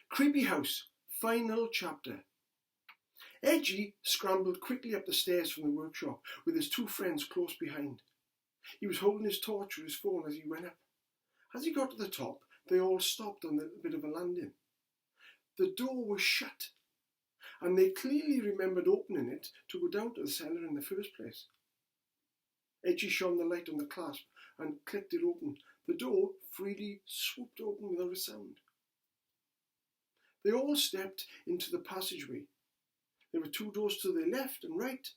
Creepy House, final chapter. Edgy scrambled quickly up the stairs from the workshop with his two friends close behind. He was holding his torch or his phone as he went up. As he got to the top, they all stopped on a little bit of a landing. The door was shut, and they clearly remembered opening it to go down to the cellar in the first place. Edgy shone the light on the clasp and clicked it open. The door freely swooped open without a sound. They all stepped into the passageway. There were two doors to their left and right,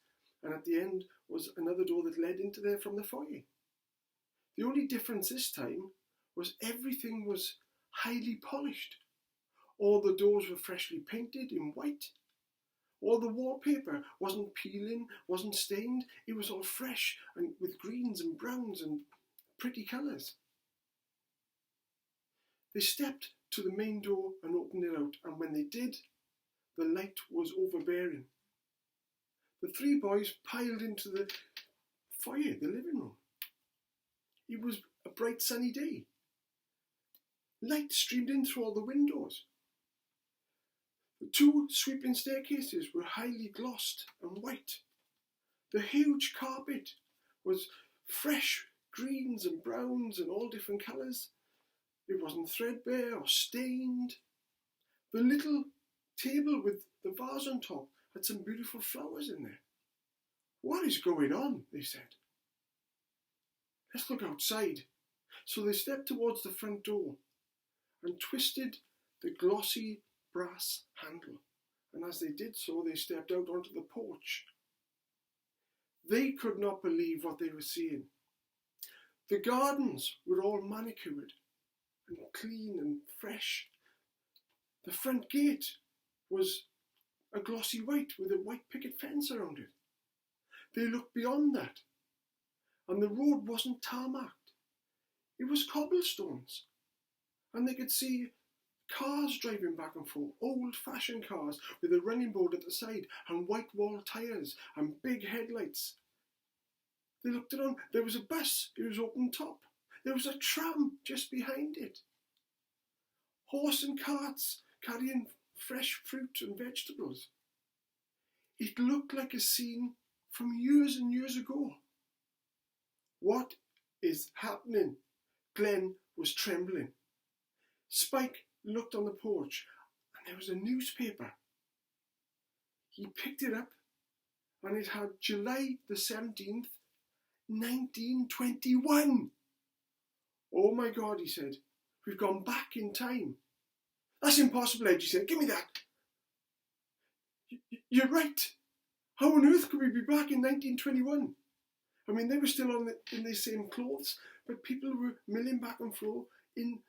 and at the end was another door that led into there from the foyer. The only difference this time was everything was highly polished. All the doors were freshly painted in white. All the wallpaper wasn't peeling, wasn't stained. It was all fresh and with greens and browns and pretty colours. They stepped to the main door and opened it out, and when they did, the light was overbearing. The three boys piled into the foyer, the living room. It was a bright sunny day. Light streamed in through all the windows. The two sweeping staircases were highly glossed and white. The huge carpet was fresh greens and browns and all different colours. It wasn't threadbare or stained. The little table with the vase on top had some beautiful flowers in there. "What is going on?" they said. "Let's look outside." So they stepped towards the front door and twisted the glossy brass handle. And as they did so, they stepped out onto the porch. They could not believe what they were seeing. The gardens were all manicured and clean and fresh. The front gate was a glossy white with a white picket fence around it. They looked beyond that, and the road wasn't tarmacked. It was cobblestones, and they could see cars driving back and forth, old-fashioned cars with a running board at the side and white wall tyres and big headlights. They looked around. There was a bus. It was open top. There was a tram just behind it. Horse and carts carrying fresh fruit and vegetables. It looked like a scene from years and years ago. "What is happening?" Glenn was trembling. Spike looked on the porch, and there was a newspaper. He picked it up, and it had July the 17th, 1921. "Oh my God," he said, "we've gone back in time." "That's impossible," Edgy said. "Give me that." "You're right. How on earth could we be back in 1921? I mean, they were still in the same clothes, but people were milling back and forth in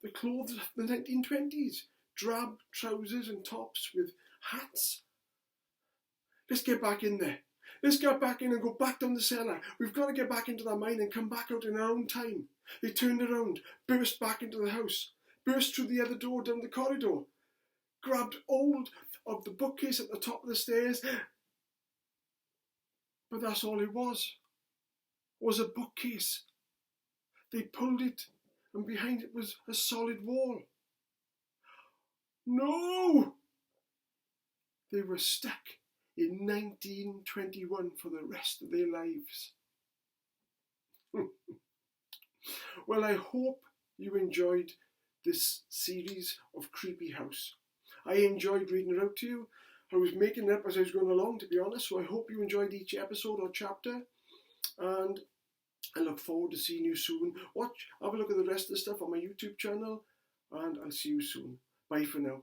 the clothes of the 1920s. Drab trousers and tops with hats. "Let's get back in there. Let's get back in and go back down the cellar. We've got to get back into that mine and come back out in our own time." They turned around, burst back into the house, burst through the other door down the corridor, grabbed hold of the bookcase at the top of the stairs. But that's all it was a bookcase. They pulled it, and behind it was a solid wall. No! They were stuck in 1921 for the rest of their lives. Well, I hope you enjoyed this series of Creepy House. I enjoyed reading it out to you. I was making it up as I was going along, to be honest, so I hope you enjoyed each episode or chapter, and I look forward to seeing you soon. Have a look at the rest of the stuff on my YouTube channel, and I'll see you soon. Bye for now.